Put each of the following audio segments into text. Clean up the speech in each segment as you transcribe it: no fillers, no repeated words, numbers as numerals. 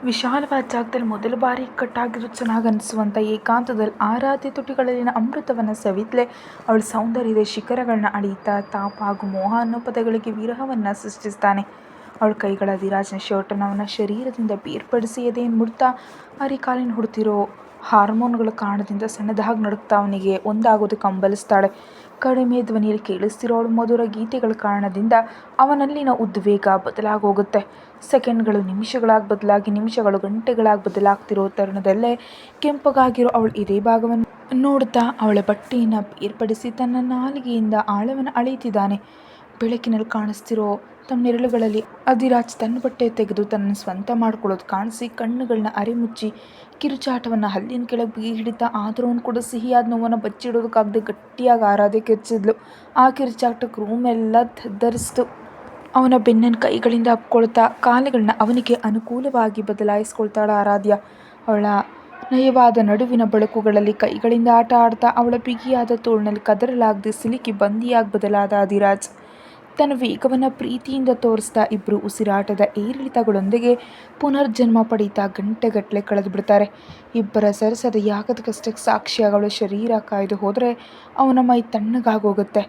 ವಿಶಾಲವಾದ ಜಾಗದಲ್ಲಿ ಮೊದಲ ಬಾರಿ ಇಕ್ಕಟ್ಟಾಗಿರೋ ಚೆನ್ನಾಗಿ ಅನಿಸುವಂಥ ಏಕಾಂತದಲ್ಲಿ ಆರಾಧ್ಯ ತುಟಿಗಳಲ್ಲಿನ ಅಮೃತವನ್ನು ಸವಿದ್ಲೆ ಅವಳ ಸೌಂದರ್ಯದ ಶಿಖರಗಳನ್ನ ಅಳೀತಾ ತಾಪ ಹಾಗೂ ಮೋಹ ಅನ್ನೋ ಪದಗಳಿಗೆ ವಿರಹವನ್ನು ಸೃಷ್ಟಿಸ್ತಾನೆ. ಅವಳ ಕೈಗಳ ಅಧಿರಾಜ್ನ ಶರ್ಟನ್ನು ಅವನ ಶರೀರದಿಂದ ಬೇರ್ಪಡಿಸಿ ಎದೆಯನ್ನು ಮುಡ್ತಾ ಅರಿಕಾಲಿನ ಹುಡ್ತಿರೋ ಹಾರ್ಮೋನ್ಗಳ ಕಾರಣದಿಂದ ಸಣ್ಣದಾಗಿ ನಡುಕ್ತಾ ಅವನಿಗೆ ಒಂದಾಗೋದಕ್ಕೆ ಹಂಬಲಿಸ್ತಾಳೆ. ಕಡಿಮೆ ಧ್ವನಿಯಲ್ಲಿ ಕೇಳಿಸ್ತಿರೋ ಅವಳ ಮಧುರ ಗೀತೆಗಳ ಕಾರಣದಿಂದ ಅವನಲ್ಲಿನ ಉದ್ವೇಗ ಬದಲಾಗೋಗುತ್ತೆ. ಸೆಕೆಂಡ್ಗಳು ನಿಮಿಷಗಳಾಗಿ ಬದಲಾಗಿ ನಿಮಿಷಗಳು ಗಂಟೆಗಳಾಗಿ ಬದಲಾಗ್ತಿರೋ ತರುಣದಲ್ಲೇ ಕೆಂಪಗಾಗಿರೋ ಅವಳ ಎದೆ ಭಾಗವನ್ನು ನೋಡ್ತಾ ಅವಳ ಬಟ್ಟೆಯನ್ನು ಬೇರ್ಪಡಿಸಿ ತನ್ನ ನಾಲಿಗೆಯಿಂದ ಆಳವನ್ನು ಅಳೀತಿದ್ದಾನೆ. ಬೆಳಕಿನಲ್ಲಿ ಕಾಣಿಸ್ತಿರೋ ತಮ್ಮ ನೆರಳುಗಳಲ್ಲಿ ಅಧಿರಾಜ್ ತನ್ನ ಬಟ್ಟೆ ತೆಗೆದು ತನ್ನ ಸ್ವಂತ ಮಾಡ್ಕೊಳ್ಳೋದು ಕಾಣಿಸಿ ಕಣ್ಣುಗಳನ್ನ ಅರೆಮುಚ್ಚಿ ಕಿರುಚಾಟವನ್ನು ಹಲ್ಲಿನ ಕೆಳಗೆ ಬಿಗಿ ಹಿಡಿತಾ ಆದರೂ ಅವನು ಕೂಡ ಸಿಹಿಯಾದ ನೋವನ್ನು ಬಚ್ಚಿಡೋದಕ್ಕಾಗದೆ ಗಟ್ಟಿಯಾಗಿ ಆರಾಧೆ ಕಿರ್ಚಿದ್ಲು. ಆ ಕಿರುಚಾಟಕ್ಕೆ ರೂಮೆಲ್ಲ ಧರಿಸ್ತು. ಅವನ ಬೆನ್ನನ್ನು ಕೈಗಳಿಂದ ಅಪ್ಕೊಳ್ತಾ ಕಾಲುಗಳನ್ನ ಅವನಿಗೆ ಅನುಕೂಲವಾಗಿ ಬದಲಾಯಿಸ್ಕೊಳ್ತಾಳ ಆರಾಧ್ಯ. ಅವಳ ನಯವಾದ ನಡುವಿನ ಬೆಳಕುಗಳಲ್ಲಿ ಕೈಗಳಿಂದ ಆಟ ಆಡ್ತಾ ಅವಳ ಬಿಗಿಯಾದ ತೋಳಿನಲ್ಲಿ ಕದರಲಾಗದೆ ಸಿಲುಕಿ ಬಂದಿಯಾಗಿ ಬದಲಾದ ಅಧಿರಾಜ್ ತನ್ನ ವೇಗವನ್ನು ಪ್ರೀತಿಯಿಂದ ತೋರಿಸ್ತಾ ಇಬ್ಬರು ಉಸಿರಾಟದ ಏರಿಳಿತಗಳೊಂದಿಗೆ ಪುನರ್ಜನ್ಮ ಪಡೀತಾ ಗಂಟೆಗಟ್ಟಲೆ ಕಳೆದು ಬಿಡ್ತಾರೆ. ಇಬ್ಬರ ಸರಸದ ಯಾಗದ ಕಷ್ಟಕ್ಕೆ ಸಾಕ್ಷಿಯಾಗಿ ಅವಳ ಶರೀರ ಕಾಯ್ದು ಹೋದರೆ ಅವನ ಮೈ ತಣ್ಣಗಾಗೋಗುತ್ತೆ.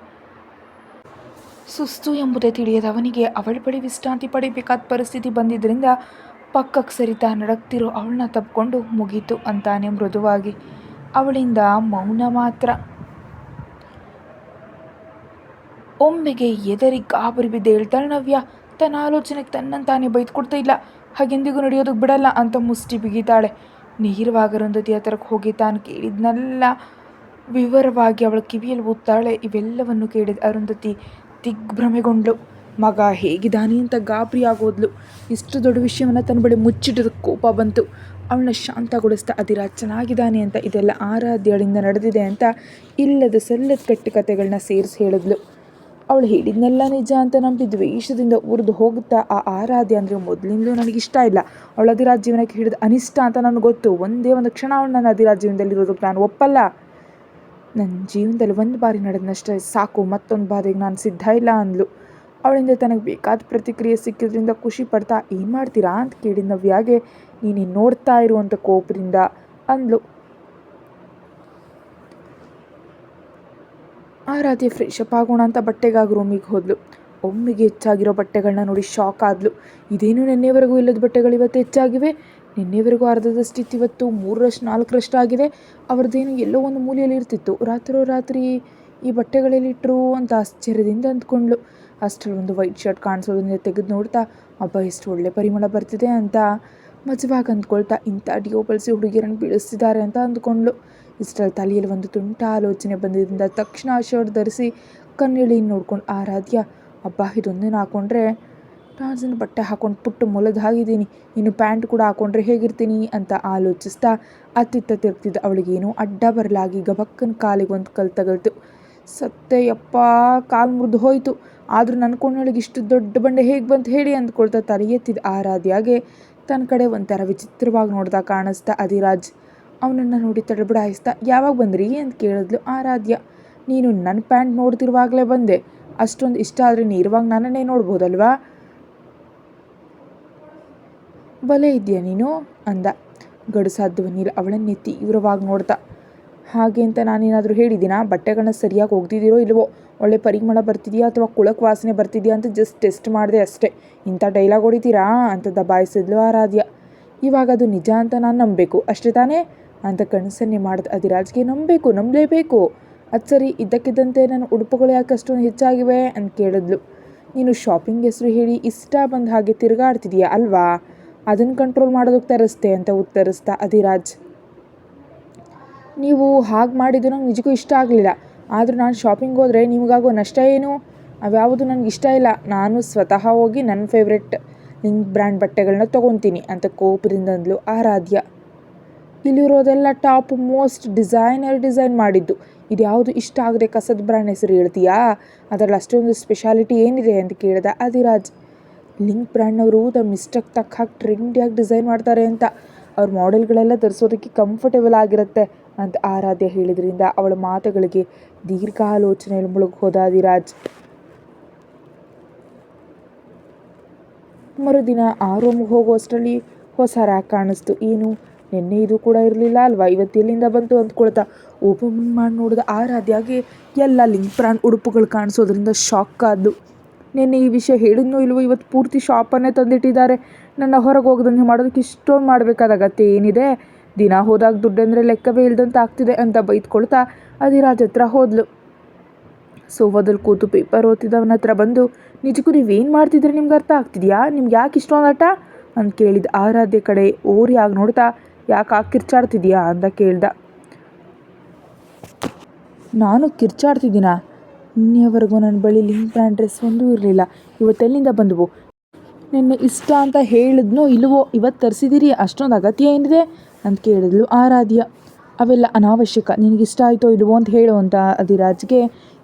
ಸುಸ್ತು ಎಂಬುದೇ ತಿಳಿಯದ ಅವನಿಗೆ ಅವಳ ಬಳಿ ವಿಶ್ರಾಂತಿ ಪಡಿಬೇಕಾದ ಪರಿಸ್ಥಿತಿ ಬಂದಿದ್ದರಿಂದ ಪಕ್ಕಕ್ಕೆ ಸರಿತಾ ನಡಕ್ತಿರೋ ಅವಳನ್ನ ತಪ್ಪಿಕೊಂಡು ಮುಗೀತು ಅಂತಾನೆ ಮೃದುವಾಗಿ. ಅವಳಿಂದ ಮೌನ ಮಾತ್ರ. ಒಮ್ಮೆಗೆ ಎದರಿ ಗಾಬರಿ ಬಿದ್ದು ಹೇಳ್ತಾಳೆ ನವ್ಯ. ತನ್ನ ಆಲೋಚನೆಗೆ ತನ್ನಂತಾನೆ ಬೈದ್ಕೊಡ್ತಾ ಇಲ್ಲ, ಹಾಗೆಂದಿಗೂ ನಡೆಯೋದಕ್ಕೆ ಬಿಡಲ್ಲ ಅಂತ ಮುಷ್ಟಿ ಬಿಗಿತಾಳೆ. ನೇರವಾಗಿ ಅರುಂಧತಿ ಹತ್ರಕ್ಕೆ ಹೋಗಿ ತಾನು ಕೇಳಿದ್ನೆಲ್ಲ ವಿವರವಾಗಿ ಅವಳ ಕಿವಿಯಲ್ಲಿ ಊದ್ತಾಳೆ. ಇವೆಲ್ಲವನ್ನು ಕೇಳಿದ ಅರುಂಧತಿ ದಿಗ್ಭ್ರಮೆಗೊಂಡ್ಳು. ಮಗ ಹೇಗಿದ್ದಾನೆ ಅಂತ ಗಾಬರಿ ಆಗೋದ್ಲು. ಇಷ್ಟು ದೊಡ್ಡ ವಿಷಯವನ್ನು ತನ್ನ ಬಳಿ ಮುಚ್ಚಿಟ್ಟದ ಕೋಪ ಬಂತು. ಅವಳನ್ನ ಶಾಂತಗೊಳಿಸ್ತಾ ಅಧಿರಾಜ್ ಚೆನ್ನಾಗಿದ್ದಾನೆ ಅಂತ, ಇದೆಲ್ಲ ಆರಾಧ್ಯಳಿಂದ ನಡೆದಿದೆ ಅಂತ ಇಲ್ಲದ ಸಲ್ಲದ ಕೆಟ್ಟ ಕಥೆಗಳನ್ನ ಸೇರಿಸಿ ಹೇಳಿದ್ಲು. ಅವಳು ಹೇಳಿದ್ನೆಲ್ಲ ನಿಜ ಅಂತ ನಂಬಿ ದ್ವೇಷದಿಂದ ಉರಿದು ಹೋಗುತ್ತಾ ಆ ಆರಾಧ್ಯ ಅಂದರೆ ಮೊದಲಿಂದಲೂ ನನಗಿಷ್ಟ ಇಲ್ಲ, ಅವಳ ಅಧಿರಾಜ್ ಜೀವನಕ್ಕೆ ಹಿಡಿದ ಅನಿಷ್ಟ ಅಂತ ನನಗೆ ಗೊತ್ತು. ಒಂದೇ ಒಂದು ಕ್ಷಣ ಅವಳು ನನ್ನ ಅಧಿರಾಜ್ ಜೀವನದಲ್ಲಿರೋದಕ್ಕೆ ನಾನು ಒಪ್ಪಲ್ಲ. ನನ್ನ ಜೀವನದಲ್ಲಿ ಒಂದು ಬಾರಿ ನಡೆದನಷ್ಟೇ ಸಾಕು, ಮತ್ತೊಂದು ಬಾರಿಗೆ ನಾನು ಸಿದ್ಧ ಇಲ್ಲ ಅಂದ್ಲು. ಅವಳಿಂದ ತನಗೆ ಬೇಕಾದ ಪ್ರತಿಕ್ರಿಯೆ ಸಿಕ್ಕಿದ್ರಿಂದ ಖುಷಿ ಪಡ್ತಾ ಏನು ಮಾಡ್ತೀರಾ ಅಂತ ಕೇಳಿದ ನವ್ಯಾಗೆ ನೀನು ನೋಡ್ತಾ ಇರುವಂಥ ಕೋಪದಿಂದ ಅಂದ್ಲು. ಆರಾಧ್ಯ ಫ್ರೆಶ್ ಅಪ್ ಆಗೋಣ ಅಂತ ಬಟ್ಟೆಗಾಗಿ ರೂಮಿಗೆ ಹೋದ್ಲು. ಒಮ್ಮೆಗೆ ಹೆಚ್ಚಾಗಿರೋ ಬಟ್ಟೆಗಳನ್ನ ನೋಡಿ ಶಾಕ್ ಆದ್ಲು. ಇದೇನು ನಿನ್ನೆವರೆಗೂ ಇಲ್ಲದ ಬಟ್ಟೆಗಳು ಇವತ್ತು ಹೆಚ್ಚಾಗಿವೆ, ನಿನ್ನೆವರೆಗೂ ಅರ್ಧದಷ್ಟಿತ್ತು ಇವತ್ತು 3ರಷ್ಟು 4ರಷ್ಟು ಆಗಿದೆ. ಅವ್ರದ್ದೇನು ಎಲ್ಲೋ ಒಂದು ಮೂಲೆಯಲ್ಲಿ ಇರ್ತಿತ್ತು, ರಾತ್ರಿ ಈ ಬಟ್ಟೆಗಳಲ್ಲಿಟ್ಟರು ಅಂತ ಆಶ್ಚರ್ಯದಿಂದ ಅಂದ್ಕೊಂಡ್ಳು. ಅಷ್ಟರಲ್ಲಿ ಒಂದು ವೈಟ್ ಶರ್ಟ್ ಕಾಣಿಸೋದ್ರಿಂದ ತೆಗೆದು ನೋಡ್ತಾ ಅಬ್ಬ ಎಷ್ಟು ಒಳ್ಳೆ ಪರಿಮಳ ಬರ್ತಿದೆ ಅಂತ ಮಜವಾಗಿ ಅಂದ್ಕೊಳ್ತಾ ಇಂಥ ಡಿಯೋ ಬಳಸಿ ಹುಡುಗಿಯರನ್ನು ಬೀಳಿಸ್ತಿದ್ದಾರೆ ಅಂತ ಅಂದ್ಕೊಂಡ್ಳು. ಇಷ್ಟರಲ್ಲಿ ತಲೆಯಲ್ಲಿ ಒಂದು ತುಂಟ ಆಲೋಚನೆ ಬಂದಿದ್ದರಿಂದ ತಕ್ಷಣ ಆ ಶರ್ಟ್ ಧರಿಸಿ ಕಣ್ಣೆಳಿಯನ್ನು ನೋಡ್ಕೊಂಡು ಆರಾಧ್ಯ ಅಬ್ಬ ಇದೊಂದೇನು ಹಾಕ್ಕೊಂಡ್ರೆ ಟಾರ್ಜನ್ ಬಟ್ಟೆ ಹಾಕ್ಕೊಂಡು ಪುಟ್ಟು ಮೊಲದ ಹಾಗಿದ್ದೀನಿ, ಇನ್ನು ಪ್ಯಾಂಟ್ ಕೂಡ ಹಾಕ್ಕೊಂಡ್ರೆ ಹೇಗಿರ್ತೀನಿ ಅಂತ ಆಲೋಚಿಸ್ತಾ ಅತ್ತಿತ್ತ ತಿರುಗ್ತಿದ್ದ ಅವಳಿಗೇನೋ ಅಡ್ಡ ಬರಲಾಗಿ ಗಬಕ್ಕನ ಕಾಲಿಗೆ ಒಂದು ಕಲ್ ತಗಲ್ತು. ಸತ್ತೆ ಯಪ್ಪ, ಕಾಲು ಮುರಿದು ಹೋಯಿತು. ಆದರೂ ನನ್ನ ಕೊಂಡೊಳಗೆ ಇಷ್ಟು ದೊಡ್ಡ ಬಂಡೆ ಹೇಗೆ ಬಂತು ಹೇಳಿ ಅಂದ್ಕೊಳ್ತಾ ತಲೆ ಎತ್ತಿದ ಆರಾಧ್ಯಾಗೆ ತನ್ನ ಕಡೆ ಒಂಥರ ವಿಚಿತ್ರವಾಗಿ ನೋಡ್ದ ಕಾಣಿಸ್ತಾ ಅಧಿರಾಜ್ ಅವನನ್ನು ನೋಡಿ ತಡಬಡಾಯಿಸ್ತಾ ಯಾವಾಗ ಬಂದ್ರಿ ಅಂತ ಕೇಳಿದ್ಲು ಆರಾಧ್ಯ. ನೀನು ನನ್ನ ಪ್ಯಾಂಟ್ ನೋಡ್ತಿರುವಾಗಲೇ ಬಂದೆ, ಅಷ್ಟೊಂದು ಇಷ್ಟ ಆದರೆ ನೇರವಾಗಿ ನನ್ನನ್ನೇ ನೋಡ್ಬೋದಲ್ವಾ, ಬಲೆ ಇದೆಯಾ ನೀನು ಅಂದ ಗಡುಸಾದ ಧ್ವನಿಯಲ್ಲಿ ಅವಳನ್ನೇ ತೀವ್ರವಾಗಿ ನೋಡ್ತಾ. ಹಾಗೆ ಅಂತ ನಾನೇನಾದರೂ ಹೇಳಿದ್ದೀನಾ? ಬಟ್ಟೆಗಳನ್ನ ಸರಿಯಾಗಿ ಒಗ್ದಿದ್ದೀರೋ ಇಲ್ವೋ, ಒಳ್ಳೆ ಪರಿಮಳ ಬರ್ತಿದೆಯಾ ಅಥವಾ ಕುಳಕ್ ವಾಸನೆ ಬರ್ತಿದೆಯಾ ಅಂತ ಜಸ್ಟ್ ಟೆಸ್ಟ್ ಮಾಡಿದೆ ಅಷ್ಟೇ, ಇಂಥ ಡೈಲಾಗ್ ಹೊಡಿತೀರಾ ಅಂತ ದಬಾಯಿಸಿದ್ಲು ಆರಾಧ್ಯ. ಇವಾಗ ಅದು ನಿಜ ಅಂತ ನಾನು ನಂಬಬೇಕು ಅಷ್ಟೇ ತಾನೇ ಅಂತ ಕಣ್ಸನ್ನೆ ಮಾಡಿದ ಅಧಿರಾಜ್ಗೆ ನಂಬಲೇಬೇಕು. ಅದು ಸರಿ, ಇದ್ದಕ್ಕಿದ್ದಂತೆ ನನ್ನ ಉಡುಪುಗಳು ಯಾಕೆ ಅಷ್ಟೊಂದು ಹೆಚ್ಚಾಗಿವೆ ಅಂತ ಕೇಳಿದ್ಲು. ನೀನು ಶಾಪಿಂಗ್ ಹೆಸರು ಹೇಳಿ ಇಷ್ಟ ಬಂದ ಹಾಗೆ ತಿರುಗಾಡ್ತಿದೀಯಾ ಅಲ್ವಾ, ಅದನ್ನು ಕಂಟ್ರೋಲ್ ಮಾಡೋದಕ್ಕೆ ತರಿಸ್ತೆ ಅಂತ ಉತ್ತರಿಸ್ತಾ ಅಧಿರಾಜ್. ನೀವು ಹಾಗೆ ಮಾಡಿದ್ದು ನಂಗೆ ನಿಜಕ್ಕೂ ಇಷ್ಟ ಆಗಲಿಲ್ಲ, ಆದರೂ ನಾನು ಶಾಪಿಂಗ್ ಹೋದರೆ ನಿಮಗಾಗೋ ನಷ್ಟ ಏನು? ಅವ್ಯಾವುದು ನನಗೆ ಇಷ್ಟ ಇಲ್ಲ, ನಾನು ಸ್ವತಃ ಹೋಗಿ ನನ್ನ ಫೇವ್ರೆಟ್ ಲಿಂಕ್ ಬ್ರ್ಯಾಂಡ್ ಬಟ್ಟೆಗಳನ್ನ ತೊಗೊತೀನಿ ಅಂತ ಕೋಪದಿಂದ ಅಂದ್ಲು ಆರಾಧ್ಯ. ಇಲ್ಲಿರೋದೆಲ್ಲ ಟಾಪ್ ಮೋಸ್ಟ್ ಡಿಸೈನ್ ಮಾಡಿದ್ದು, ಇದು ಯಾವುದು ಇಷ್ಟ ಆಗದೆ ಕಸದ ಬ್ರ್ಯಾಂಡ್ ಹೆಸರು ಹೇಳ್ತೀಯಾ? ಅದರಲ್ಲಿ ಅಷ್ಟೊಂದು ಸ್ಪೆಷಾಲಿಟಿ ಏನಿದೆ ಅಂತ ಕೇಳಿದ ಅಧಿರಾಜ್. ಲಿಂಕ್ ಬ್ರ್ಯಾಂಡ್ನವರು ತಮ್ಮ ಇಷ್ಟಕ್ಕೆ ತಕ್ಕ ಹಾಗೆ ಟ್ರೆಂಡಿಯಾಗಿ ಡಿಸೈನ್ ಮಾಡ್ತಾರೆ ಅಂತ, ಅವ್ರ ಮಾಡೆಲ್ಗಳೆಲ್ಲ ಧರಿಸೋದಕ್ಕೆ ಕಂಫರ್ಟೇಬಲ್ ಆಗಿರುತ್ತೆ ಅಂತ ಆರಾಧ್ಯ ಹೇಳಿದ್ರಿಂದ ಅವಳ ಮಾತುಗಳಿಗೆ ದೀರ್ಘ ಆಲೋಚನೆಯಲ್ಲಿ ಮುಳುಗಿ ಹೋದ ಅಧಿರಾಜ್. ಮರುದಿನ ಆ ರೂಮ್ಗೆ ಹೋಗುವಷ್ಟರಲ್ಲಿ ಹೊಸ ರ್ಯಾಕ್ ಕಾಣಿಸ್ತು. ಏನು ನಿನ್ನೆ ಇದು ಕೂಡ ಇರಲಿಲ್ಲ ಅಲ್ವಾ, ಇವತ್ತು ಎಲ್ಲಿಂದ ಬಂತು ಅಂದ್ಕೊಳ್ತಾ ಓಪನ್ ಮಾಡಿ ನೋಡಿದ ಆರಾಧ್ಯಾಗೆ ಎಲ್ಲ ಲಿಂಕ್ ಬ್ರ್ಯಾಂಡ್ ಉಡುಪುಗಳು ಕಾಣಿಸೋದ್ರಿಂದ ಶಾಕ್ ಆದ್ಲು. ನಿನ್ನೆ ಈ ವಿಷಯ ಹೇಳಿದ್ನೋ ಇಲ್ವೋ, ಇವತ್ತು ಪೂರ್ತಿ ಶಾಪನ್ನೇ ತಂದಿಟ್ಟಿದ್ದಾರೆ. ನನ್ನ ಹೊರಗೆ ಹೋಗೋದನ್ನೇ ಮಾಡೋದಕ್ಕೆ ಇಷ್ಟೊಂದು ಮಾಡಬೇಕಾದ ಅಗತ್ಯ ಏನಿದೆ, ದಿನ ಹೋದಾಗ ದುಡ್ಡಂದರೆ ಲೆಕ್ಕವೇ ಇಲ್ದಂತ ಆಗ್ತಿದೆ ಅಂತ ಬೈದ್ಕೊಳ್ತಾ ಅಧಿರಾಜ್ ಹತ್ರ ಹೋದ್ಲು. ಸೋಫಾದಲ್ಲಿ ಕೂತು ಪೇಪರ್ ಓದ್ತಿದ್ದವನ ಹತ್ರ ಬಂದು, ನಿಜಕ್ಕೂ ನೀವೇನು ಮಾಡ್ತಿದ್ರೆ ನಿಮ್ಗೆ ಅರ್ಥ ಆಗ್ತಿದೆಯಾ, ನಿಮ್ಗೆ ಯಾಕೆ ಇಷ್ಟೊಂದು ಆಟ ಅಂತ ಕೇಳಿದ ಆರಾಧ್ಯ ಕಡೆ ಓರಿಯಾಗಿ ನೋಡ್ತಾ, ಯಾಕೆ ಕಿರ್ಚಾಡ್ತಿದ್ಯಾ ಅಂತ ಕೇಳ್ದ. ನಾನು ಕಿರ್ಚಾಡ್ತಿದ್ದೀನಾ? ನಿನ್ನೆಯವರೆಗೂ ನನ್ನ ಬಳಿ ಲಿಂಕ್ ಬ್ರ್ಯಾಂಡ್ ಡ್ರೆಸ್ ಒಂದೂ ಇರಲಿಲ್ಲ, ಇವತ್ತೆಲ್ಲಿಂದ ಬಂದವು? ನಿನ್ನೆ ಇಷ್ಟ ಅಂತ ಹೇಳಿದ್ನೋ ಇಲ್ವೋ, ಇವತ್ತು ತರಿಸಿದ್ದೀರಿ, ಅಷ್ಟೊಂದು ಅಗತ್ಯ ಏನಿದೆ ಅಂತ ಕೇಳಿದ್ಲು ಆರಾಧ್ಯ. ಅವೆಲ್ಲ ಅನಾವಶ್ಯಕ, ನಿನಗಿಷ್ಟ ಆಯಿತೋ ಇಲ್ವೋ ಅಂತ ಹೇಳು ಅಂತ ಅಧಿರಾಜ್ಗೆ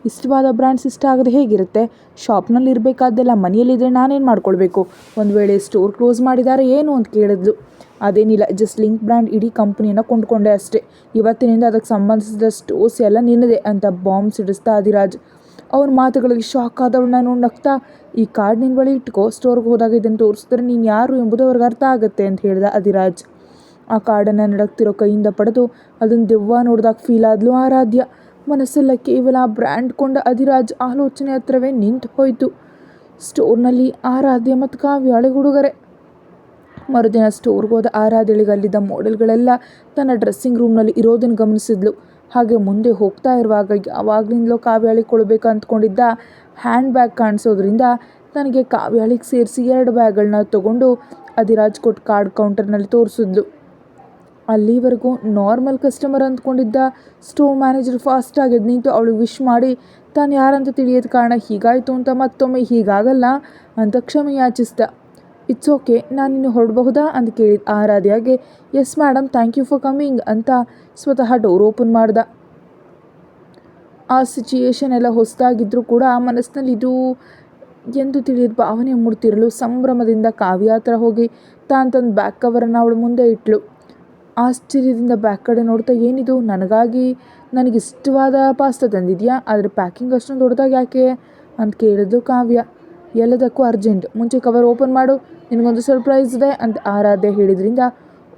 ಇಷ್ಟವಾದ ಬ್ರ್ಯಾಂಡ್ಸ್ ಇಷ್ಟ ಆಗದೆ ಹೇಗಿರುತ್ತೆ? ಶಾಪ್ನಲ್ಲಿ ಇರಬೇಕಾದ್ದೆಲ್ಲ ಮನೆಯಲ್ಲಿದ್ದರೆ ನಾನೇನು ಮಾಡ್ಕೊಳ್ಬೇಕು? ಒಂದು ವೇಳೆ ಸ್ಟೋರ್ ಕ್ಲೋಸ್ ಮಾಡಿದ್ದಾರೆ ಏನು ಅಂತ ಕೇಳಿದ್ಲು. ಅದೇನಿಲ್ಲ, ಜಸ್ಟ್ ಲಿಂಕ್ ಬ್ರ್ಯಾಂಡ್ ಇಡೀ ಕಂಪ್ನಿಯನ್ನು ಕೊಂಡ್ಕೊಂಡೆ ಅಷ್ಟೇ, ಇವತ್ತಿನಿಂದ ಅದಕ್ಕೆ ಸಂಬಂಧಿಸಿದ ಸ್ಟೋರ್ಸ್ ಎಲ್ಲ ನಿನ್ನದೇ ಅಂತ ಬಾಂಬ್ ಸಿಡಿಸ್ತಾ ಅಧಿರಾಜ್. ಅವನ ಮಾತುಗಳಿಗೆ ಶಾಕ್ ಆದವಳನ್ನ ನೋಡಿ ನಗ್ತಾ, ಈ ಕಾರ್ಡ್ ನಿನ್ನ ಬಳಿ ಇಟ್ಕೋ, ಸ್ಟೋರ್ಗೆ ಹೋದಾಗ ಇದನ್ನು ತೋರಿಸಿದ್ರೆ ನೀನು ಯಾರು ಎಂಬುದು ಅವ್ರಿಗೆ ಅರ್ಥ ಆಗುತ್ತೆ ಅಂತ ಹೇಳ್ದ ಅಧಿರಾಜ್. ಆ ಕಾರ್ಡನ್ನು ನಡಕ್ತಿರೋ ಕೈಯಿಂದ ಪಡೆದು ಅದನ್ನು ದೆವ್ವ ನೋಡಿದಾಗ ಫೀಲ್ ಆದ್ಲು ಆರಾಧ್ಯ. ಮನಸ್ಸೆಲ್ಲ ಕೇವಲ ಬ್ರ್ಯಾಂಡ್ ಕೊಂಡ ಅಧಿರಾಜ್ ಆಲೋಚನೆ ಹತ್ರವೇ ನಿಂತು ಹೋಯಿತು. ಸ್ಟೋರ್ನಲ್ಲಿ ಆರಾಧ್ಯ ಮತ್ತು ಕಾವ್ಯಾಳಿಗೆ ಉಡುಗೊರೆ. ಮರುದಿನ ಸ್ಟೋರ್ಗೆ ಹೋದ ಆರಾಧ್ಯಳಿಗೆ ಅಲ್ಲಿದ್ದ ಮಾಡೆಲ್ಗಳೆಲ್ಲ ತನ್ನ ಡ್ರೆಸ್ಸಿಂಗ್ ರೂಮ್ನಲ್ಲಿ ಇರೋದನ್ನು ಗಮನಿಸಿದ್ಲು. ಹಾಗೆ ಮುಂದೆ ಹೋಗ್ತಾ ಇರುವಾಗ ಯಾವಾಗಲಿಂದಲೋ ಕಾವ್ಯಾಳಿಗೆ ಕೊಡಬೇಕು ಅಂದ್ಕೊಂಡಿದ್ದ ಹ್ಯಾಂಡ್ ಬ್ಯಾಗ್ ಕಾಣಿಸೋದ್ರಿಂದ ತನಗೆ ಕಾವ್ಯಾಳಿಗೆ ಸೇರಿಸಿ 2 ಬ್ಯಾಗ್ಗಳನ್ನ ತೊಗೊಂಡು ಅಧಿರಾಜ್ ಕೊಟ್ಟು ಕಾರ್ಡ್ ಕೌಂಟರ್ನಲ್ಲಿ ತೋರಿಸಿದ್ಲು. ಅಲ್ಲಿವರೆಗೂ ನಾರ್ಮಲ್ ಕಸ್ಟಮರ್ ಅಂದ್ಕೊಂಡಿದ್ದ ಸ್ಟೋರ್ ಮ್ಯಾನೇಜರ್ ಫಾಸ್ಟಾಗಿ ಎದ್ದು ನಿಂತು ಅವಳಿಗೆ ವಿಶ್ ಮಾಡಿ ತಾನು ಯಾರಂತ ತಿಳಿಯೋದು ಕಾರಣ ಹೀಗಾಯಿತು ಅಂತ ಮತ್ತೊಮ್ಮೆ ಹೀಗಾಗಲ್ಲ ಅಂತ ಕ್ಷಮೆ ಯಾಚಿಸ್ದ. ಇಟ್ಸ್ ಓಕೆ, ನಾನಿನ್ನು ಹೊರಡಬಹುದಾ ಅಂತ ಕೇಳಿದ ಆರಾಧ್ಯಾಗೆ yes madam, thank you for coming ಅಂತ ಸ್ವತಃ ಡೋರ್ ಓಪನ್ ಮಾಡ್ದ. ಆ ಸಿಚುಯೇಷನ್ ಎಲ್ಲ ಹೊಸದಾಗಿದ್ದರೂ ಕೂಡ ಆ ಮನಸ್ಸಿನಲ್ಲಿ ಇದು ಎಂದು ತಿಳಿದ ಭಾವನೆ ಮೂಡ್ತಿರಲು ಸಂಭ್ರಮದಿಂದ ಕಾವ್ಯ ಹತ್ರ ಹೋಗಿ ತಾನು ತನ್ನ ಬ್ಯಾಕ್ ಕವರನ್ನು ಅವಳು ಮುಂದೆ ಇಟ್ಲು. ಆಶ್ಚರ್ಯದಿಂದ ಬ್ಯಾಕ್ ಕಡೆ ನೋಡ್ತಾ, ಏನಿದು, ನನಗಿಷ್ಟವಾದ ಪಾಸ್ತಾ ತಂದಿದ್ಯಾ, ಆದರೆ ಪ್ಯಾಕಿಂಗ್ ಅಷ್ಟೊಂದು ದೊಡ್ಡದಾಗಿ ಯಾಕೆ ಅಂತ ಕೇಳಿದ್ಲು ಕಾವ್ಯ. ಎಲ್ಲದಕ್ಕೂ ಅರ್ಜೆಂಟ್, ಮುಂಚೆ ಕವರ್ ಓಪನ್ ಮಾಡು, ನಿನಗೊಂದು ಸರ್ಪ್ರೈಸ್ ಇದೆ ಅಂತ ಆರಾಧ್ಯ ಹೇಳಿದ್ರಿಂದ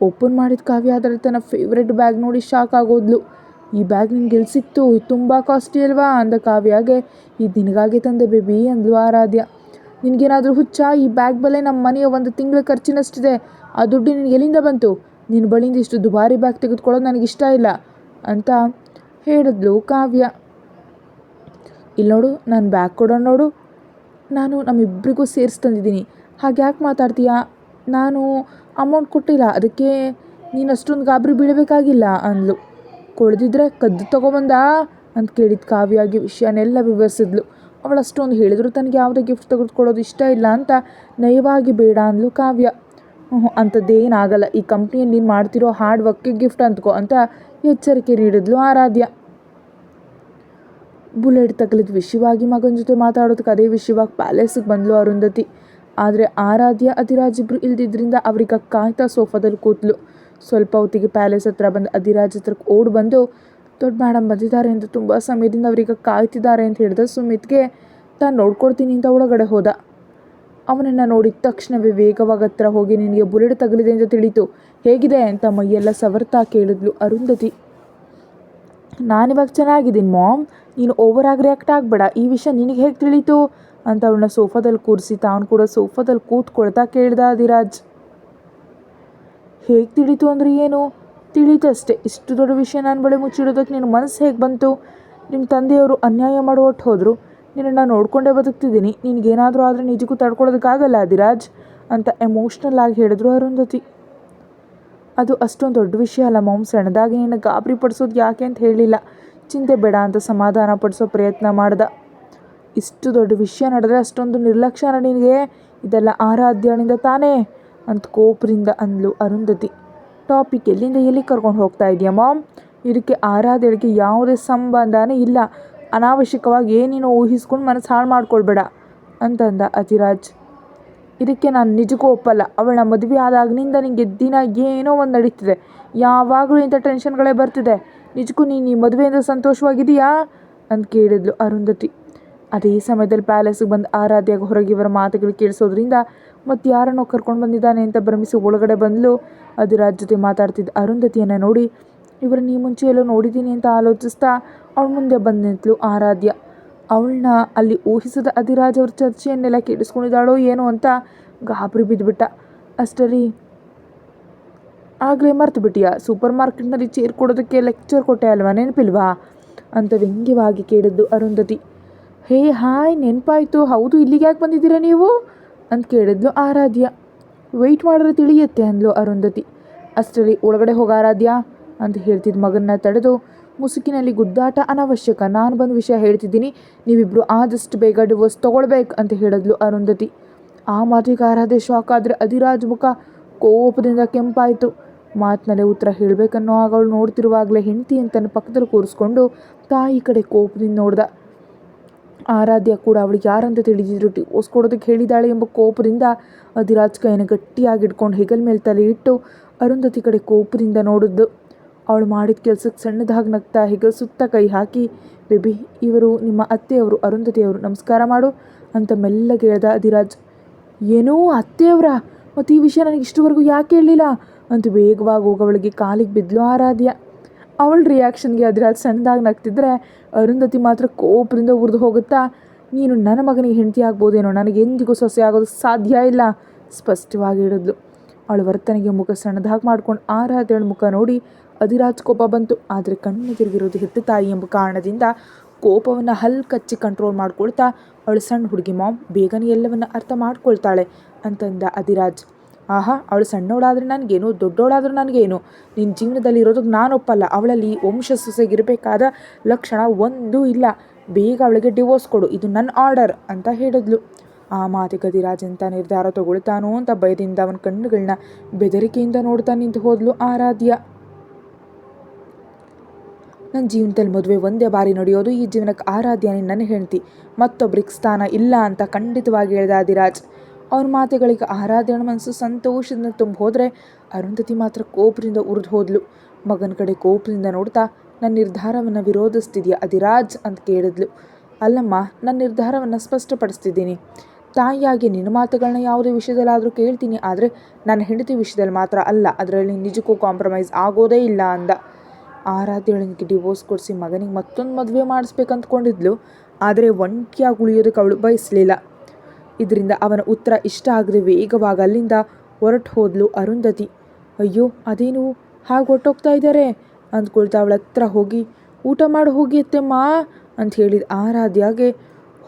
ಓಪನ್ ಮಾಡಿದ ಕಾವ್ಯ ಅದರ ತನ್ನ ಫೇವ್ರೆಟ್ ಬ್ಯಾಗ್ ನೋಡಿ ಶಾಕ್ ಆಗೋದ್ಲು. ಈ ಬ್ಯಾಗ್ ನಿನ್ಗೆ ಎಲ್ಲಿ ಸಿಕ್ತು, ಇದು ತುಂಬ ಕಾಸ್ಟ್ಲಿ ಅಲ್ವಾ ಅಂದ ಕಾವ್ಯಾಗೆ. ಇದು ನಿನಗಾಗೆ ತಂದೆ ಬೇಬಿ ಅಂದ್ಲು ಆರಾಧ್ಯ. ನಿನಗೇನಾದರೂ ಹುಚ್ಚ, ಈ ಬ್ಯಾಗ್ ಬೆಲೆ ನಮ್ಮ ಮನೆಯ 1 ತಿಂಗಳ ಖರ್ಚಿನಷ್ಟಿದೆ, ಆ ದುಡ್ಡು ನಿನಗೆ ಎಲ್ಲಿಂದ ಬಂತು? ನಿನ್ನ ಬಳಿಯಿಂದ ಇಷ್ಟು ದುಬಾರಿ ಬ್ಯಾಗ್ ತೆಗೆದುಕೊಳ್ಳೋದು ನನಗಿಷ್ಟ ಇಲ್ಲ ಅಂತ ಹೇಳಿದ್ಲು ಕಾವ್ಯ. ಇಲ್ಲಿ ನೋಡು, ನಾನು ಬ್ಯಾಗ್ ಕೊಡೋಣ ನೋಡು, ನಾನು ನಮ್ಮಿಬ್ಬರಿಗೂ ಸೇರಿಸಿ ತಂದಿದ್ದೀನಿ, ಹಾಗೆ ಯಾಕೆ ಮಾತಾಡ್ತೀಯಾ? ನಾನು ಅಮೌಂಟ್ ಕೊಟ್ಟಿಲ್ಲ, ಅದಕ್ಕೆ ನೀನು ಅಷ್ಟೊಂದು ಗಾಬರಿ ಬೀಳಬೇಕಾಗಿಲ್ಲ ಅಂದ್ಲು. ಕೊಡ್ದಿದ್ರೆ ಕದ್ದು ತಗೊಬಂದಾ ಅಂತ ಕೇಳಿದ ಕಾವ್ಯಾಗಿ ವಿಷಯನೆಲ್ಲ ವಿವರಿಸಿದ್ಲು. ಅವಳು ಅಷ್ಟೊಂದು ಹೇಳಿದ್ರು ತನಗೆ ಯಾವುದೇ ಗಿಫ್ಟ್ ತೆಗೆದುಕೊಳ್ಳೋದು ಇಷ್ಟ ಇಲ್ಲ ಅಂತ ನಯವಾಗಿ ಬೇಡ ಅಂದ್ಲು ಕಾವ್ಯ. ಅಂಥದ್ದೇನಾಗಲ್ಲ, ಈ ಕಂಪ್ನಿಯಲ್ಲಿ ನೀನು ಮಾಡ್ತಿರೋ ಹಾರ್ಡ್ ವರ್ಕ್ಗೆ ಗಿಫ್ಟ್ ಅಂದ್ಕೋ ಅಂತ ಎಚ್ಚರಿಕೆ ನೀಡಿದ್ಲು ಆರಾಧ್ಯ. ಬುಲೆಟ್ ತಗಲಿದ ವಿಷಯವಾಗಿ ಮಗನ ಜೊತೆ ಮಾತಾಡೋದಕ್ಕೆ ಅದೇ ವಿಷಯವಾಗಿ ಪ್ಯಾಲೇಸಿಗೆ ಬಂದ್ಲು ಅರುಂಧತಿ. ಆದರೆ ಆರಾಧ್ಯ ಅಧಿರಾಜ್ ಇಬ್ಬರು ಇಲ್ದಿದ್ದರಿಂದ ಅವ್ರಿಗೆ ಕಾಯ್ತಾ ಸೋಫಾದಲ್ಲಿ ಕೂತ್ಲು. ಸ್ವಲ್ಪ ಹೊತ್ತಿಗೆ ಪ್ಯಾಲೇಸ್ ಹತ್ರ ಬಂದು ಅಧಿರಾಜ್ ಹತ್ರಕ್ಕೆ ಓಡಿ ಬಂದು, ದೊಡ್ಡ ಮೇಡಮ್ ಬಂದಿದ್ದಾರೆ ಅಂತ ತುಂಬ ಸಮಯದಿಂದ ಅವ್ರಿಗೆ ಕಾಯ್ತಿದ್ದಾರೆ ಅಂತ ಹೇಳಿದ ಸುಮಿತ್ಗೆ ತಾನು ನೋಡ್ಕೊಡ್ತೀನಿ ಅಂತ ಒಳಗಡೆ ಹೋದ. ಅವನನ್ನು ನೋಡಿದ ತಕ್ಷಣವೇ ವೇಗವಾಗಿ ಹತ್ರ ಹೋಗಿ, ನಿನಗೆ ಬುಲೆಟ್ ತಗಲಿದೆ ಅಂತ ತಿಳಿತು, ಹೇಗಿದೆ ಅಂತ ಮೈಯೆಲ್ಲ ಸವರ್ತಾ ಕೇಳಿದ್ಲು ಅರುಂಧತಿ. ನಾನಿವಾಗ ಚೆನ್ನಾಗಿದ್ದೀನಿ ಮಾಮ್, ನೀನು ಓವರಾಗಿ ರಿಯಾಕ್ಟ್ ಆಗಬೇಡ, ಈ ವಿಷಯ ನಿನಗೆ ಹೇಗೆ ತಿಳಿತು ಅಂತ ಅವಳನ್ನ ಸೋಫಾದಲ್ಲಿ ಕೂರಿಸಿ ತಾನು ಕೂಡ ಸೋಫಾದಲ್ಲಿ ಕೂತ್ಕೊಳ್ತಾ ಕೇಳ್ದ ಅಧಿರಾಜ್. ಹೇಗೆ ತಿಳಿತು ಅಂದರೆ ಏನು? ತಿಳಿತಷ್ಟೇ, ಇಷ್ಟು ದೊಡ್ಡ ವಿಷಯ ನನ್ನ ಬಳಿ ಮುಚ್ಚಿಡೋದಕ್ಕೆ ನಿನ್ನ ಮನಸ್ಸು ಹೇಗೆ ಬಂತು? ನಿಮ್ಮ ತಂದೆಯವರು ಅನ್ಯಾಯ ಮಾಡಿ ಹೊಟ್ಟು ಹೋದರು, ನಿನ್ನನ್ನು ನೋಡ್ಕೊಂಡೇ ಬದುಕ್ತಿದ್ದೀನಿ, ನಿನಗೇನಾದರೂ ಆದರೆ ನಿಜಕ್ಕೂ ತಡ್ಕೊಳ್ಳೋದಕ್ಕಾಗಲ್ಲ ಅಧಿರಾಜ್ ಅಂತ ಎಮೋಷ್ನಲ್ ಆಗಿ ಹೇಳಿದ್ರು ಅರುಂಧತಿ. ಅದು ಅಷ್ಟೊಂದು ದೊಡ್ಡ ವಿಷಯ ಅಲ್ಲ ಮಾಮ್, ಸಣ್ಣದಾಗಿ ನಿನ್ನ ಗಾಬರಿ ಪಡಿಸೋದು ಯಾಕೆ ಅಂತ ಹೇಳಿಲ್ಲ, ಚಿಂತೆ ಬೇಡ ಅಂತ ಸಮಾಧಾನ ಪಡಿಸೋ ಪ್ರಯತ್ನ ಮಾಡ್ದ. ಇಷ್ಟು ದೊಡ್ಡ ವಿಷಯ ನಡೆದ್ರೆ ಅಷ್ಟೊಂದು ನಿರ್ಲಕ್ಷ್ಯನ ನಿನಗೆ? ಇದೆಲ್ಲ ಆರಾಧ್ಯನಿಂದ ತಾನೇ ಅಂತ ಕೋಪದಿಂದ ಅಂದ್ಲು ಅರುಂಧತಿ. ಟಾಪಿಕ್ ಎಲ್ಲಿಂದ ಎಲ್ಲಿ ಕರ್ಕೊಂಡು ಹೋಗ್ತಾ ಇದೆಯಾ ಮಾಮ್? ಇದಕ್ಕೆ ಆರಾಧ್ಯಳಿಗೆ ಯಾವುದೇ ಸಂಬಂಧನೇ ಇಲ್ಲ, ಅನಾವಶ್ಯಕವಾಗಿ ಏನೇನೋ ಊಹಿಸ್ಕೊಂಡು ಮನಸ್ಸು ಹಾಳು ಮಾಡ್ಕೊಳ್ಬೇಡ ಅಂತಂದ ಅಧಿರಾಜ್. ಇದಕ್ಕೆ ನಾನು ನಿಜಕ್ಕೂ ಒಪ್ಪಲ್ಲ, ಅವಳ ಮದುವೆ ಆದಾಗಿನಿಂದ ನಿನಗೆ ದಿನ ಏನೋ ಒಂದು ನಡೀತಿದೆ, ಯಾವಾಗಲೂ ಇಂಥ ಟೆನ್ಷನ್ಗಳೇ ಬರ್ತಿದೆ, ನಿಜಕ್ಕೂ ನೀನು ಈ ಮದುವೆಯಿಂದ ಸಂತೋಷವಾಗಿದೆಯಾ ಅಂತ ಕೇಳಿದ್ಲು ಅರುಂಧತಿ. ಅದೇ ಸಮಯದಲ್ಲಿ ಪ್ಯಾಲೇಸಿಗೆ ಬಂದು ಆರಾಧ್ಯಾಗ ಹೊರಗೆ ಇವರ ಮಾತುಗಳು ಕೇಳಿಸೋದ್ರಿಂದ ಮತ್ತು ಯಾರನ್ನೋ ಕರ್ಕೊಂಡು ಬಂದಿದ್ದಾನೆ ಅಂತ ಭ್ರಮಿಸಿ ಒಳಗಡೆ ಬಂದಳು. ಅಧಿರಾಜ್ ಜೊತೆ ಮಾತಾಡ್ತಿದ್ದ ಅರುಂಧತಿಯನ್ನು ನೋಡಿ ಇವರನ್ನ ಈ ಮುಂಚೆ ಎಲ್ಲೋ ನೋಡಿದ್ದೀನಿ ಅಂತ ಆಲೋಚಿಸ್ತಾ ಅವಳ ಮುಂದೆ ಬಂದು ನಿಂತಳು ಆರಾಧ್ಯ. ಅವಳನ್ನ ಅಲ್ಲಿ ಊಹಿಸಿದ ಅಧಿರಾಜ್ ಅವ್ರ ಚರ್ಚೆಯನ್ನೆಲ್ಲ ಕೇಳಿಸ್ಕೊಂಡಿದ್ದಾಳೋ ಏನೋ ಅಂತ ಗಾಬರಿ ಬಿದ್ದುಬಿಟ್ಟ. ಅಷ್ಟರಲ್ಲಿ ಆಗಲೇ ಮರ್ತು ಬಿಟ್ಟಿಯಾ, ಸೂಪರ್ ಮಾರ್ಕೆಟ್ನಲ್ಲಿ ಚೇರ್ ಕೊಡೋದಕ್ಕೆ ಲೆಕ್ಚರ್ ಕೊಟ್ಟೆ ಅಲ್ವಾ, ನೆನಪಿಲ್ವಾ ಅಂತ ವ್ಯಂಗ್ಯವಾಗಿ ಕೇಳಿದ್ದು ಅರುಂಧತಿ. ಹೇ ಹಾಯ್, ನೆನಪಾಯಿತು, ಹೌದು ಇಲ್ಲಿಗೆ ಯಾಕೆ ಬಂದಿದ್ದೀರಾ ನೀವು ಅಂತ ಕೇಳಿದ್ಲು ಆರಾಧ್ಯ. ವೆಯ್ಟ್ ಮಾಡಿದ್ರೆ ತಿಳಿಯುತ್ತೆ ಅಂದ್ಲು ಅರುಂಧತಿ. ಅಷ್ಟರಲ್ಲಿ ಒಳಗಡೆ ಹೋಗ ಆರಾಧ್ಯ ಅಂತ ಹೇಳ್ತಿದ್ದ ಮಗನ್ನ ತಡೆದು ಮುಸುಕಿನಲ್ಲಿ ಗುದ್ದಾಟ ಅನಾವಶ್ಯಕ, ನಾನು ಬಂದು ವಿಷಯ ಹೇಳ್ತಿದ್ದೀನಿ, ನೀವಿಬ್ಬರು ಆದಷ್ಟು ಬೇಗ ಡಿವೋರ್ಸ್ ತೊಗೊಳ್ಬೇಕು ಅಂತ ಹೇಳಿದ್ಲು ಅರುಂಧತಿ. ಆ ಮಾತಿಗೆ ಆರಾಧ್ಯ ಶಾಕ್ ಆದರೆ ಅಧಿರಾಜ್ ಮುಖ ಕೋಪದಿಂದ ಕೆಂಪಾಯಿತು. ಮಾತಿನಲ್ಲೇ ಉತ್ತರ ಹೇಳಬೇಕನ್ನೋ ಆಗ ಅವಳು ನೋಡ್ತಿರುವಾಗಲೇ ಹೆಂಡತಿ ಅಂತನ ಪಕ್ಕದಲ್ಲಿ ಕೂರಿಸ್ಕೊಂಡು ತಾಯಿ ಕಡೆ ಕೋಪದಿಂದ ನೋಡ್ದ. ಆರಾಧ್ಯ ಕೂಡ ಅವಳಿಗೆ ಯಾರಂತ ತಿಳಿದಿದ್ರು ಡಿವೋರ್ಸ್ ಕೊಡೋದಕ್ಕೆ ಹೇಳಿದ್ದಾಳೆ ಎಂಬ ಕೋಪದಿಂದ ಅಧಿರಾಜ್ ಕೈಯನ್ನು ಗಟ್ಟಿಯಾಗಿ ಇಟ್ಕೊಂಡು ಹೆಗಲ ಮೇಲೆ ತಲೆ ಇಟ್ಟು ಅರುಂಧತಿ ಕಡೆ ಕೋಪದಿಂದ ನೋಡಿದ್ದು. ಅವಳು ಮಾಡಿದ ಕೆಲಸಕ್ಕೆ ಸಣ್ಣದಾಗಿ ನಗ್ತಾ ಹೆಗಲ ಸುತ್ತ ಕೈ ಹಾಕಿ, ಬೇಬಿ ಇವರು ನಿಮ್ಮ ಅತ್ತೆಯವರು ಅರುಂಧತಿಯವರು, ನಮಸ್ಕಾರ ಮಾಡು ಅಂತ ಮೆಲ್ಲಗೆ ಹೇಳ್ದ ಅಧಿರಾಜ್. ಏನೋ ಅತ್ತೆಯವರ, ಮತ್ತು ಈ ವಿಷಯ ನನಗೆ ಇಷ್ಟವರೆಗೂ ಯಾಕೆ ಹೇಳಲಿಲ್ಲ ಅಂತ ವೇಗವಾಗಿ ಹೋಗೋವಳಿಗೆ ಕಾಲಿಗೆ ಬಿದ್ದಲು ಆರಾಧ್ಯ. ಅವಳ ರಿಯಾಕ್ಷನ್ಗೆ ಅಧಿರಾಜ್ ಸಣ್ಣದಾಗಿ ನಗ್ತಿದ್ರೆ ಅರುಂಧತಿ ಮಾತ್ರ ಕೋಪದಿಂದ ಉರಿದು ಹೋಗುತ್ತಾ, ನೀನು ನನ್ನ ಮಗನಿಗೆ ಹೆಂಡತಿ ಆಗ್ಬೋದೇನೋ, ನನಗೆ ಎಂದಿಗೂ ಸೊಸೆ ಆಗೋದು ಸಾಧ್ಯ ಇಲ್ಲ ಸ್ಪಷ್ಟವಾಗಿ ಹೇಳಿದ್ಲು. ಅವಳ ವರ್ತನೆಗೆ ಮುಖ ಸಣ್ಣದಾಗಿ ಮಾಡ್ಕೊಂಡು ಆರಾಧ್ಯಳ ಮುಖ ನೋಡಿ ಅಧಿರಾಜ್ ಕೋಪ ಬಂತು. ಆದರೆ ಕಣ್ಣು ತಿರುಗಿರೋದು ಹೆತ್ತ ತಾಯಿ ಎಂಬ ಕಾರಣದಿಂದ ಕೋಪವನ್ನು ಹಲ್ಕಚ್ಚಿ ಕಂಟ್ರೋಲ್ ಮಾಡ್ಕೊಳ್ತಾ, ಅವಳು ಸಣ್ಣ ಹುಡುಗಿ ಮಾಮ್, ಬೇಗನೆ ಎಲ್ಲವನ್ನ ಅರ್ಥ ಮಾಡ್ಕೊಳ್ತಾಳೆ ಅಂತಂದ ಅಧಿರಾಜ್. ಆಹಾ, ಅವಳು ಸಣ್ಣವಳಾದರೆ ನನಗೇನು, ದೊಡ್ಡವಳಾದರೂ ನನಗೇನು, ನಿನ್ನ ಜೀವನದಲ್ಲಿ ಇರೋದಕ್ಕೆ ನಾನು ಒಪ್ಪಲ್ಲ. ಅವಳಲ್ಲಿ ವಂಶ ಸೊಸೆಗಿರಬೇಕಾದ ಲಕ್ಷಣ ಒಂದೂ ಇಲ್ಲ. ಬೇಗ ಅವಳಿಗೆ ಡಿವೋರ್ಸ್ ಕೊಡು, ಇದು ನನ್ನ ಆರ್ಡರ್ ಅಂತ ಹೇಳಿದ್ಲು. ಆ ಮಾತಿಗೆ ಅಧಿರಾಜ್ ಅಂತ ನಿರ್ಧಾರ ತಗೊಳ್ತಾನೋ ಅಂತ ಭಯದಿಂದ ಅವನ ಕಣ್ಣುಗಳನ್ನ ಬೆದರಿಕೆಯಿಂದ ನೋಡ್ತಾ ನಿಂತು ಹೋದ್ಲು ಆರಾಧ್ಯ. ನನ್ನ ಜೀವನದಲ್ಲಿ ಮದುವೆ ಒಂದೇ ಬಾರಿ ನಡೆಯೋದು, ಈ ಜೀವನಕ್ಕೆ ಆರಾಧ್ಯನೇ ನನ್ನ ಹೆಂಡತಿ, ಮತ್ತೊಬ್ಬರಿಗೆ ಸ್ಥಾನ ಇಲ್ಲ ಅಂತ ಖಂಡಿತವಾಗಿ ಹೇಳ್ದ ಅಧಿರಾಜ್. ಅವನ ಮಾತುಗಳಿಗೆ ಆರಾಧ್ಯನ ಮನಸ್ಸು ಸಂತೋಷದಿಂದ ತುಂಬ ಹೋದರೆ ಅರುಂಧತಿ ಮಾತ್ರ ಕೋಪದಿಂದ ಉರಿದು ಹೋದ್ಲು. ಮಗನ ಕಡೆ ಕೋಪದಿಂದ ನೋಡ್ತಾ, ನನ್ನ ನಿರ್ಧಾರವನ್ನು ವಿರೋಧಿಸ್ತಿದ್ಯಾ ಅಧಿರಾಜ್ ಅಂತ ಕೇಳಿದ್ಲು. ಅಲ್ಲಮ್ಮ, ನನ್ನ ನಿರ್ಧಾರವನ್ನು ಸ್ಪಷ್ಟಪಡಿಸ್ತಿದ್ದೀನಿ. ತಾಯಿಯಾಗಿ ನಿನ್ನ ಮಾತುಗಳನ್ನ ಯಾವುದೇ ವಿಷಯದಲ್ಲಾದರೂ ಕೇಳ್ತೀನಿ, ಆದರೆ ನನ್ನ ಹೆಂಡತಿ ವಿಷಯದಲ್ಲಿ ಮಾತ್ರ ಅಲ್ಲ, ಅದರಲ್ಲಿ ನಿಜಕ್ಕೂ ಕಾಂಪ್ರಮೈಸ್ ಆಗೋದೇ ಇಲ್ಲ ಅಂದ. ಆರಾಧ್ಯಳಿಗೆ ಡಿವೋರ್ಸ್ ಕೊಡಿಸಿ ಮಗನಿಗೆ ಮತ್ತೊಂದು ಮದುವೆ ಮಾಡಿಸ್ಬೇಕಂತ್ಕೊಂಡಿದ್ಲು. ಆದರೆ ಒಂಟಿಯಾಗಿ ಉಳಿಯೋದಕ್ಕೆ ಅವಳು ಬಯಸಲಿಲ್ಲ. ಇದರಿಂದ ಅವನ ಉತ್ತರ ಇಷ್ಟ ಆಗದೆ ವೇಗವಾಗಿ ಅಲ್ಲಿಂದ ಹೊರಟು ಹೋದ್ಲು ಅರುಂಧತಿ. ಅಯ್ಯೋ, ಅದೇನು ಹಾಗೆ ಹೊರಟೋಗ್ತಾ ಇದ್ದಾರೆ ಅಂದ್ಕೊಳ್ತಾ ಅವಳ ಹತ್ರ ಹೋಗಿ, ಊಟ ಮಾಡಿ ಹೋಗಿ ಅತ್ತೆಮ್ಮ ಅಂತ ಹೇಳಿದ ಆರಾಧ್ಯಾಗೆ,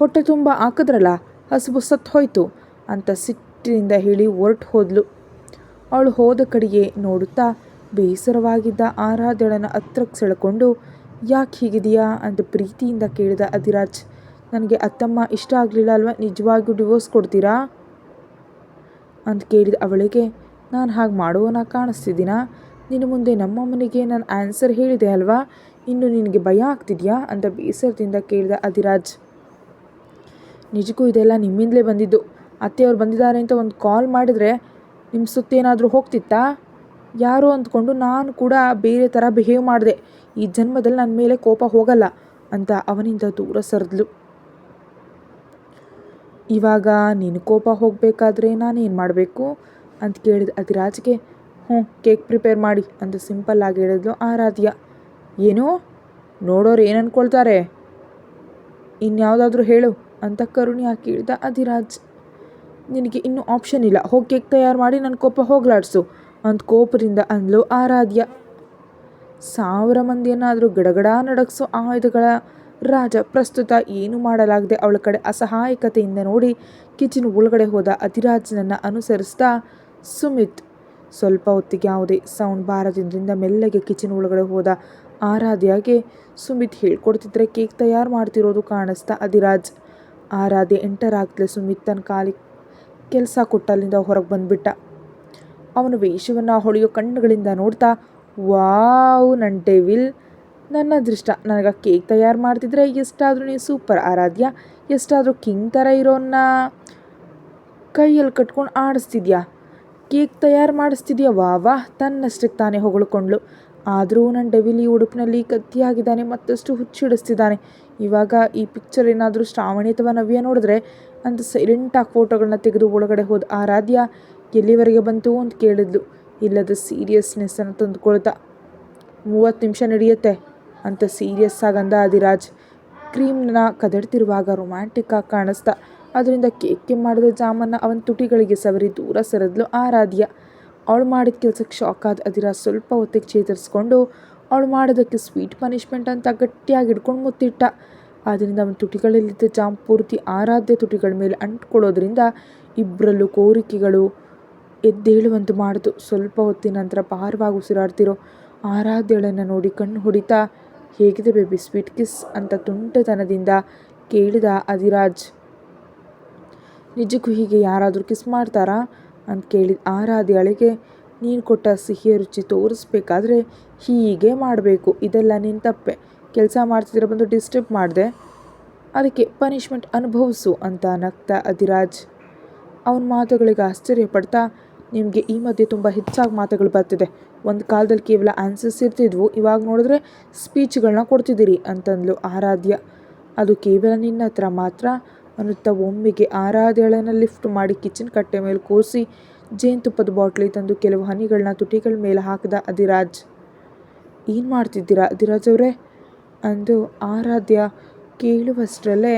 ಹೊಟ್ಟೆ ತುಂಬ ಹಾಕಿದ್ರಲ್ಲ, ಹಸಿವು ಸತ್ತು ಹೋಯ್ತು ಅಂತ ಸಿಟ್ಟಿನಿಂದ ಹೇಳಿ ಹೊರಟು ಹೋದ್ಲು. ಅವಳು ಹೋದ ಕಡೆಗೆ ನೋಡುತ್ತಾ ಬೇಸರವಾಗಿದ್ದ ಆರಾಧ್ಯಳನ ಹತ್ರಕ್ಕೆ ಸೆಳೆಕೊಂಡು, ಯಾಕೆ ಹೀಗಿದೆಯಾ ಅಂತ ಪ್ರೀತಿಯಿಂದ ಕೇಳಿದ ಅಧಿರಾಜ್. ನನಗೆ ಅತ್ತಮ್ಮ ಇಷ್ಟ ಆಗಲಿಲ್ಲ ಅಲ್ವಾ, ನಿಜವಾಗಿಯೂ ಡಿವೋರ್ಸ್ ಕೊಡ್ತೀರಾ ಅಂತ ಕೇಳಿದ ಅವಳಿಗೆ, ನಾನು ಹಾಗೆ ಮಾಡುವನ ಕಾಣಿಸ್ತಿದ್ದೀನಾ? ನಿನ್ನ ಮುಂದೆ ನಮ್ಮಮ್ಮನಿಗೆ ನಾನು ಆನ್ಸರ್ ಹೇಳಿದೆ ಅಲ್ವಾ, ಇನ್ನು ನಿನಗೆ ಭಯ ಆಗ್ತಿದೆಯಾ ಅಂತ ಬೇಸರದಿಂದ ಕೇಳಿದ ಅಧಿರಾಜ್. ನಿಜಕ್ಕೂ ಇದೆಲ್ಲ ನಿಮ್ಮಿಂದಲೇ ಬಂದಿದ್ದು. ಅತ್ತೆಯವ್ರು ಬಂದಿದ್ದಾರೆ ಅಂತ ಒಂದು ಕಾಲ್ ಮಾಡಿದರೆ ನಿಮ್ಮ ಸುತ್ತೇನಾದರೂ ಹೋಗ್ತಿತ್ತಾ? ಯಾರೋ ಅಂದ್ಕೊಂಡು ನಾನು ಕೂಡ ಬೇರೆ ಥರ ಬಿಹೇವ್ ಮಾಡಿದೆ. ಈ ಜನ್ಮದಲ್ಲಿ ನನ್ನ ಮೇಲೆ ಕೋಪ ಹೋಗಲ್ಲ ಅಂತ ಅವನಿಂದ ದೂರ ಸರಿದ್ಲು. ಇವಾಗ ನಿನ್ನ ಕೋಪ ಹೋಗಬೇಕಾದ್ರೆ ನಾನೇನು ಮಾಡಬೇಕು ಅಂತ ಕೇಳಿದ ಅಧಿರಾಜ್ಗೆ, ಕೇಕ್ ಪ್ರಿಪೇರ್ ಮಾಡಿ ಅಂತ ಸಿಂಪಲ್ಲಾಗಿ ಹೇಳಿದ್ಲು ಆರಾಧ್ಯ. ಏನೋ ನೋಡೋರು ಏನು ಅಂದ್ಕೊಳ್ತಾರೆ, ಇನ್ಯಾವುದಾದ್ರೂ ಹೇಳು ಅಂತ ಕರುಣಿಯಾಗಿ ಕೇಳಿದ ಅಧಿರಾಜ್. ನಿನಗೆ ಇನ್ನೂ ಆಪ್ಷನ್ ಇಲ್ಲ, ಹೋಗಿ ಕೇಕ್ ತಯಾರು ಮಾಡಿ ನನ್ನ ಕೋಪ ಹೋಗ್ಲಾಡ್ಸು ಅಂತ ಕೋಪದಿಂದ ಅಂದ್ಲು ಆರಾಧ್ಯ. 1000 ಮಂದಿಯನ್ನಾದರೂ ಗಡಗಡ ನಡಗಿಸೋ ಆಯುಧಗಳ ರಾಜ ಪ್ರಸ್ತುತ ಏನು ಮಾಡಲಾಗದೆ ಅವಳ ಕಡೆ ಅಸಹಾಯಕತೆಯಿಂದ ನೋಡಿ ಕಿಚನ್ ಒಳಗಡೆ ಹೋದ ಅಧಿರಾಜ್ನನ್ನು ಅನುಸರಿಸ್ತಾ ಸುಮಿತ್. ಸ್ವಲ್ಪ ಹೊತ್ತಿಗೆ ಯಾವುದೇ ಸೌಂಡ್ ಬಾರದಿಂದ ಮೆಲ್ಲಗೆ ಕಿಚನ್ ಒಳಗಡೆ ಹೋದ ಆರಾಧ್ಯಗೆ ಸುಮಿತ್ ಹೇಳ್ಕೊಡ್ತಿದ್ರೆ ಕೇಕ್ ತಯಾರು ಮಾಡ್ತಿರೋದು ಕಾಣಿಸ್ತಾ ಅಧಿರಾಜ್. ಆರಾಧ್ಯ ಎಂಟರ್ ಆಗ್ತಲೇ ಸುಮಿತ್ ತನ್ನ ಕಾಲಿ ಕೆಲಸ ಕೊಟ್ಟಲ್ಲಿಂದ ಹೊರಗೆ ಬಂದುಬಿಟ್ಟ. ಅವನ ವೇಷವನ್ನು ಹೊಳೆಯೋ ಕಣ್ಣುಗಳಿಂದ ನೋಡ್ತಾ, ವಾವ್ ನನ್ನ ಡೆವಿಲ್, ನನ್ನ ಅದೃಷ್ಟ, ನನಗೆ ಕೇಕ್ ತಯಾರು ಮಾಡ್ತಿದ್ರೆ ಎಷ್ಟಾದರೂ ನೀನು ಸೂಪರ್ ಆರಾಧ್ಯ, ಎಷ್ಟಾದರೂ ಕಿಂಗ್ ಥರ ಇರೋನ್ನ ಕೈಯಲ್ಲಿ ಕಟ್ಕೊಂಡು ಆಡಿಸ್ತಿದ್ಯಾ, ಕೇಕ್ ತಯಾರು ಮಾಡಿಸ್ತಿದ್ಯಾ, ವಾ ತನ್ನಷ್ಟಕ್ಕೆ ತಾನೇ ಹೊಗಳ್ಕೊಂಡ್ಳು. ಆದರೂ ನನ್ನ ಡೆವಿಲ್ ಈ ಉಡುಪಿನಲ್ಲಿ ಕತ್ತಿಯಾಗಿದ್ದಾನೆ, ಮತ್ತಷ್ಟು ಹುಚ್ಚಿಡಿಸ್ತಿದ್ದಾನೆ. ಇವಾಗ ಈ ಪಿಕ್ಚರ್ ಏನಾದರೂ ಶ್ರಾವಣಿ ಅಥವಾ ನವ್ಯ ನೋಡಿದ್ರೆ ಅಂತ ಸೈಲೆಂಟಾಗಿ ಫೋಟೋಗಳನ್ನ ತೆಗೆದು ಒಳಗಡೆ ಹೋದ ಆರಾಧ್ಯ. ಎಲ್ಲಿವರೆಗೆ ಬಂತು ಅಂತ ಕೇಳಿದ್ಲು. ಇಲ್ಲದ ಸೀರಿಯಸ್ನೆಸ್ಸನ್ನು ತಂದುಕೊಳ್ತಾ. 30 ನಿಮಿಷ ನಡೆಯುತ್ತೆ ಅಂತ ಸೀರಿಯಸ್ ಆಗಂದ ಅಧಿರಾಜ್. ಕ್ರೀಮ್ನ ಕದಡ್ತಿರುವಾಗ ರೊಮ್ಯಾಂಟಿಕ್ ಆಗಿ ಕಾಣಿಸ್ತಾ ಅದರಿಂದ ಕೇಕ್ಗೆ ಮಾಡಿದ ಜಾಮನ್ನ ಅವನ ತುಟಿಗಳಿಗೆ ಸವರಿ ದೂರ ಸರಿದ್ಲು ಆರಾಧ್ಯ. ಅವಳು ಮಾಡಿದ ಕೆಲಸಕ್ಕೆ ಶಾಕ್ ಆದ ಅಧಿರಾಜ್ ಸ್ವಲ್ಪ ಹೊತ್ತಿಗೆ ಚೇತರಿಸ್ಕೊಂಡು ಅವಳು ಮಾಡೋದಕ್ಕೆ ಸ್ವೀಟ್ ಪನಿಷ್ಮೆಂಟ್ ಅಂತ ಗಟ್ಟಿಯಾಗಿ ಹಿಡ್ಕೊಂಡು ಮುತ್ತಿಟ್ಟ. ಆದ್ದರಿಂದ ಅವನ ತುಟಿಗಳಲ್ಲಿದ್ದ ಜಾಮ್ ಪೂರ್ತಿ ಆರಾಧ್ಯ ತುಟಿಗಳ ಮೇಲೆ ಅಂಟ್ಕೊಳ್ಳೋದ್ರಿಂದ ಇಬ್ಬರಲ್ಲೂ ಕೋರಿಕೆಗಳು ಎದ್ದೇಳುವಂತೆ ಮಾಡಿತು. ಸ್ವಲ್ಪ ಹೊತ್ತಿನ ನಂತರ ಭಾರವಾಗಿ ಉಸಿರಾಡ್ತಿರೋ ಆರಾಧ್ಯಳನ್ನು ನೋಡಿ ಕಣ್ಣು ಹೊಡಿತಾ, ಹೇಗಿದೆ ಬೇಬಿ ಸ್ವೀಟ್ ಕಿಸ್ ಅಂತ ತುಂಟತನದಿಂದ ಕೇಳಿದ ಅಧಿರಾಜ್. ನಿಜಕ್ಕೂ ಹೀಗೆ ಯಾರಾದರೂ ಕಿಸ್ ಮಾಡ್ತಾರಾ ಅಂತ ಕೇಳಿದ ಆರಾಧ್ಯಳಿಗೆ. ನೀನು ಕೊಟ್ಟ ಸಿಹಿಯ ರುಚಿ ತೋರಿಸ್ಬೇಕಾದ್ರೆ ಹೀಗೆ ಮಾಡಬೇಕು, ಇದೆಲ್ಲ ನಿನ್ನ ತಪ್ಪೆ. ಕೆಲಸ ಮಾಡ್ತಿದ್ರೆ ಬಂದು ಡಿಸ್ಟರ್ಬ್ ಮಾಡಿದೆ, ಅದಕ್ಕೆ ಪನಿಷ್ಮೆಂಟ್ ಅನುಭವಿಸು ಅಂತ ನಗ್ತ ಅಧಿರಾಜ್. ಅವನ ಮಾತುಗಳಿಗೆ ಆಶ್ಚರ್ಯಪಡ್ತಾ, ನಿಮಗೆ ಈ ಮಧ್ಯೆ ತುಂಬ ಹೆಚ್ಚಾಗಿ ಮಾತುಗಳು ಬರ್ತಿದೆ. ಒಂದು ಕಾಲದಲ್ಲಿ ಕೇವಲ ಆನ್ಸರ್ಸ್ ಇರ್ತಿದ್ವು, ಇವಾಗ ನೋಡಿದ್ರೆ ಸ್ಪೀಚ್ಗಳನ್ನ ಕೊಡ್ತಿದ್ದೀರಿ ಅಂತಂದ್ಲು ಆರಾಧ್ಯ. ಅದು ಕೇವಲ ನಿನ್ನ ಹತ್ರ ಮಾತ್ರ ಅನ್ನುತ್ತಾ ಒಮ್ಮೆಗೆ ಆರಾಧ್ಯಳನ್ನು ಲಿಫ್ಟ್ ಮಾಡಿ ಕಿಚನ್ ಕಟ್ಟೆ ಮೇಲೆ ಕೂರಿಸಿ ಜೇನುತುಪ್ಪದ ಬಾಟ್ಲಿ ತಂದು ಕೆಲವು ಹನಿಗಳನ್ನ ತುಟಿಗಳ ಮೇಲೆ ಹಾಕಿದ ಅಧಿರಾಜ್. ಏನು ಮಾಡ್ತಿದ್ದೀರಾ ಅಧಿರಾಜ್ ಅವರೇ ಅಂದು ಆರಾಧ್ಯ ಕೇಳುವಷ್ಟರಲ್ಲೇ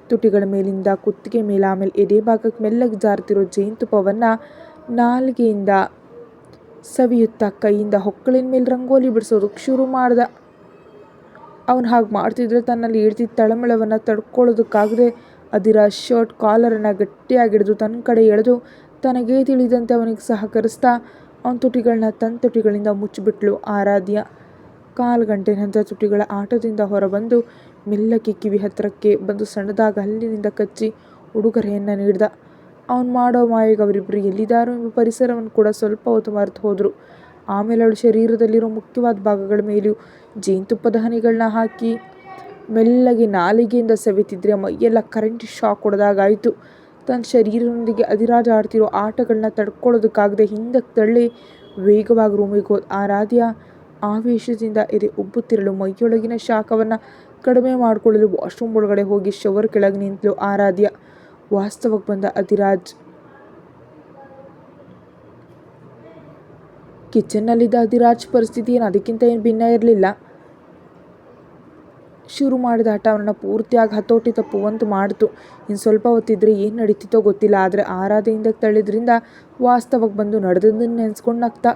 ತುಟಿಗಳ ಮೇಲಿಂದ ಕುತ್ತಿಗೆ ಮೇಲೆ ಆಮೇಲೆ ಎದೆ ಭಾಗಕ್ಕೆ ಮೆಲ್ಲಗೆ ಜಾರ್ತಿರೋ ಜೇನುತುಪ್ಪವನ್ನು ನಾಲಿಗೆಯಿಂದ ಸವಿಯುತ್ತಾ ಕೈಯಿಂದ ಹೊಕ್ಕಳಿನ ಮೇಲೆ ರಂಗೋಲಿ ಬಿಡಿಸೋದಕ್ಕೆ ಶುರು ಮಾಡ್ದ. ಅವನು ಹಾಗೆ ಮಾಡ್ತಿದ್ರೆ ತನ್ನಲ್ಲಿ ಇಡ್ತಿದ್ದ ತಳಮಳವನ್ನು ತಡ್ಕೊಳ್ಳೋದಕ್ಕಾಗದೆ ಅಧಿರಾಜ್ ಶರ್ಟ್ ಕಾಲರನ್ನು ಗಟ್ಟಿಯಾಗಿ ಹಿಡಿದು ತನ್ನ ಕಡೆ ಎಳೆದು ತನಗೇ ತಿಳಿದಂತೆ ಅವನಿಗೆ ಸಹಕರಿಸ್ತಾ ಅವನ ತುಟಿಗಳನ್ನ ತನ್ನ ತುಟಿಗಳಿಂದ ಮುಚ್ಚಿಬಿಟ್ಲು ಆರಾಧ್ಯ. 1/4 ಗಂಟೆ ನಂತರ ತುಟಿಗಳ ಆಟದಿಂದ ಹೊರಬಂದು ಮೆಲ್ಲಕ್ಕೆ ಕಿವಿ ಹತ್ತಿರಕ್ಕೆ ಬಂದು ಸಣ್ಣದಾಗ ಹಲ್ಲಿನಿಂದ ಕಚ್ಚಿ ಉಡುಗೊರೆಯನ್ನು ನೀಡ್ದ. ಅವನು ಮಾಡೋ ಮಾಯಿಗೆ ಅವರಿಬ್ಬರು ಎಲ್ಲಿದ್ದಾರೋ ಎಂಬ ಪರಿಸರವನ್ನು ಕೂಡ ಸ್ವಲ್ಪ ಹೊತ್ತು ಮರೆತು ಹೋದರು. ಆಮೇಲೆ ಅವಳು ಶರೀರದಲ್ಲಿರೋ ಮುಖ್ಯವಾದ ಭಾಗಗಳ ಮೇಲೂ ಜೇನುತುಪ್ಪದ ಹನಿಗಳನ್ನ ಹಾಕಿ ಮೆಲ್ಲಗೆ ನಾಲಿಗೆಯಿಂದ ಸವೆತಿದ್ರೆ ಮೈಯೆಲ್ಲ ಕರೆಂಟ್ ಶಾಕ್ ಹೊಡೆದಾಗಾಯಿತು. ತನ್ನ ಶರೀರದೊಂದಿಗೆ ಅಧಿರಾಜ್ ಆಡ್ತಿರೋ ಆಟಗಳನ್ನ ತಡ್ಕೊಳ್ಳೋದಕ್ಕಾಗದೆ ಹಿಂದಕ್ಕೆ ತಳ್ಳಿ ವೇಗವಾಗಿ ರೂಮಿಗೆ ಹೋದ ಆರಾಧ್ಯ. ಆವೇಶದಿಂದ ಎದೆ ಉಬ್ಬುತ್ತಿರಲು ಮೈಯೊಳಗಿನ ಶಾಖವನ್ನು ಕಡಿಮೆ ಮಾಡಿಕೊಳ್ಳಲು ವಾಶ್ರೂಮ್ ಒಳಗಡೆ ಹೋಗಿ ಶವರ್ ಕೆಳಗೆ ನಿಂತಲು ಆರಾಧ್ಯ. ವಾಸ್ತವಕ್ಕೆ ಬಂದ ಅಧಿರಾಜ್ ಕಿಚನ್ನಲ್ಲಿದ್ದ ಅಧಿರಾಜ್ ಪರಿಸ್ಥಿತಿ ಏನು ಅದಕ್ಕಿಂತ ಏನು ಭಿನ್ನ ಇರಲಿಲ್ಲ. ಶುರು ಮಾಡಿದ ಆಟ ಅವನನ್ನು ಪೂರ್ತಿಯಾಗಿ ಹತೋಟಿ ತಪ್ಪುವಂತೆ ಮಾಡಿತು. ಇನ್ನು ಸ್ವಲ್ಪ ಹೊತ್ತಿದ್ರೆ ಏನು ನಡೀತಿತ್ತೋ ಗೊತ್ತಿಲ್ಲ. ಆದರೆ ಆರಾಧೆಯಿಂದ ತಳ್ಳಿದ್ರಿಂದ ವಾಸ್ತವಕ್ಕೆ ಬಂದು ನಡೆದದನ್ನು ನೆನೆಸ್ಕೊಂಡು ನಗ್ತಾ,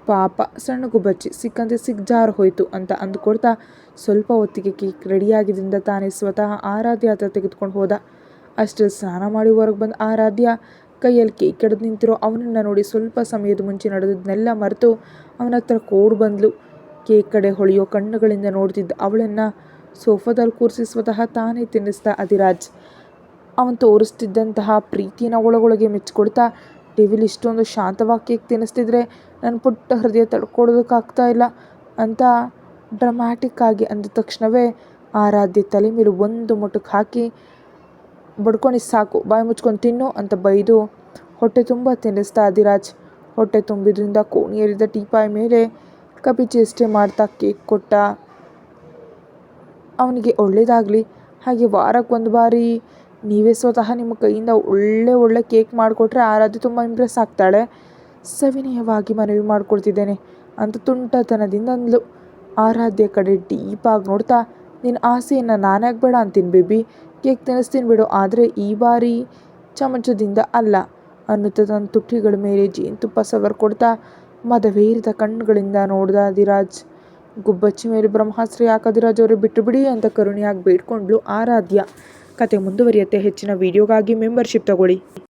ಪಾಪ ಸಣ್ಣ ಗುಬ್ಬಚ್ಚಿ ಸಿಕ್ಕಂತೆ ಸಿಗ್ಜಾರು ಹೋಯ್ತು ಅಂತ ಅಂದುಕೊಡ್ತಾ ಸ್ವಲ್ಪ ಹೊತ್ತಿಗೆ ಕೇಕ್ ರೆಡಿಯಾಗಿದ್ದರಿಂದ ತಾನೇ ಸ್ವತಃ ಆರಾಧ್ಯ ಹತ್ರ ತೆಗೆದುಕೊಂಡು ಹೋದ. ಅಷ್ಟರಲ್ಲಿ ಸ್ನಾನ ಮಾಡಿ ಹೊರಗೆ ಬಂದ ಆರಾಧ್ಯ ಕೈಯಲ್ಲಿ ಕೇಕ್ ಹಿಡಿದು ನಿಂತಿರೋ ಅವನನ್ನು ನೋಡಿ ಸ್ವಲ್ಪ ಸಮಯದ ಮುಂಚೆ ನಡೆದದನ್ನೆಲ್ಲ ಮರೆತು ಅವನ ಹತ್ರ ಕೋಡ್ ಬಂದ್ಲು. ಕೇಕ್ ಕಡೆ ಹೊಳೆಯೋ ಕಣ್ಣುಗಳಿಂದ ನೋಡ್ತಿದ್ದ ಅವಳನ್ನು ಸೋಫಾದಲ್ಲಿ ಕೂರಿಸಿ ಸ್ವತಃ ತಾನೇ ತಿನ್ನಿಸ್ದ ಅಧಿರಾಜ್. ಅವನು ತೋರಿಸ್ತಿದ್ದಂತಹ ಪ್ರೀತಿನ ಒಳಗೊಳಗೆ ಮೆಚ್ಚಿಕೊಡ್ತಾ, ಡೆವಿಲ್ ಇಷ್ಟೊಂದು ಶಾಂತವಾಗಿ ಕೇಕ್ ತಿನ್ನಿಸ್ತಿದ್ರೆ ನನ್ನ ಪುಟ್ಟ ಹೃದಯ ತಡ್ಕೊಳ್ಳೋದಕ್ಕಾಗ್ತಾ ಇಲ್ಲ ಅಂತ ಡ್ರಾಮ್ಯಾಟಿಕ್ ಆಗಿ ಅಂದ ತಕ್ಷಣವೇ ಆರಾಧ್ಯ ತಲೆ ಮೇಲೆ ಒಂದು ಮುಟುಕು ಹಾಕಿ, ಬಡ್ಕೊಂಡು ಸಾಕು, ಬಾಯಿ ಮುಚ್ಕೊಂಡು ತಿನ್ನು ಅಂತ ಬೈದು ಹೊಟ್ಟೆ ತುಂಬ ತಿನ್ನಿಸ್ದ ಅಧಿರಾಜ್. ಹೊಟ್ಟೆ ತುಂಬಿದ್ರಿಂದ ಕೋಣೆಯಲ್ಲಿದ್ದ ಟೀಪಾಯ್ ಮೇಲೆ ಕಪಿ ಚೇಷ್ಟೆ ಮಾಡ್ತಾ ಕೇಕ್ ಕೊಟ್ಟ. ಅವನಿಗೆ ಒಳ್ಳೇದಾಗಲಿ, ಹಾಗೆ ವಾರಕ್ಕೆ 1 ಬಾರಿ ನೀವೇ ಸ್ವತಃ ನಿಮ್ಮ ಕೈಯಿಂದ ಒಳ್ಳೆ ಕೇಕ್ ಮಾಡಿಕೊಟ್ರೆ ಆರಾಧ್ಯ ತುಂಬ ಇಂಪ್ರೆಸ್ ಆಗ್ತಾಳೆ. ಸವಿನಯವಾಗಿ ಮನವಿ ಮಾಡ್ಕೊಳ್ತಿದ್ದೇನೆ ಅಂತ ತುಂಟತನದಿಂದ ಅಂದ್ಲು. ಆರಾಧ್ಯ ಕಡೆ ಡೀಪಾಗಿ ನೋಡ್ತಾ, ನಿನ್ನ ಆಸೆಯನ್ನು ನಾನ್ಯಾಕೆ ಬೇಡ ಅಂತೀನಿ ಬೇಬಿ, ಕೇಕ್ ತಿನ್ನಿಸ್ತೀನಿ ಬಿಡು, ಆದರೆ ಈ ಬಾರಿ ಚಮಚದಿಂದ ಅಲ್ಲ ಅನ್ನುತ್ತಾ ತನ್ನ ತುಟಿಗಳ ಮೇಲೆ ಜೇನುತುಪ್ಪ ಸವರ್ಕೊಡ್ತಾ ಮದವೇರಿದ ಕಣ್ಣುಗಳಿಂದ ನೋಡ್ದ ಅಧಿರಾಜ್. ಗುಬ್ಬಚ್ಚಿ ಮೇಲೆ ಬ್ರಹ್ಮಾಸ್ತ್ರ ಯಾಕೆ ಅಧಿರಾಜ್ ಅವರೇ ಬಿಟ್ಟು ಬಿಡಿ ಅಂತ ಕರುಣೆಯಾಗಿ ಬೇಡ್ಕೊಂಡ್ಲು ಆರಾಧ್ಯ. ಕತೆ ಮುಂದುವರಿಯುತ್ತೆ. ಹೆಚ್ಚಿನ ವಿಡಿಯೋಗಾಗಿ ಮೆಂಬರ್ಶಿಪ್ ತಗೊಳ್ಳಿ.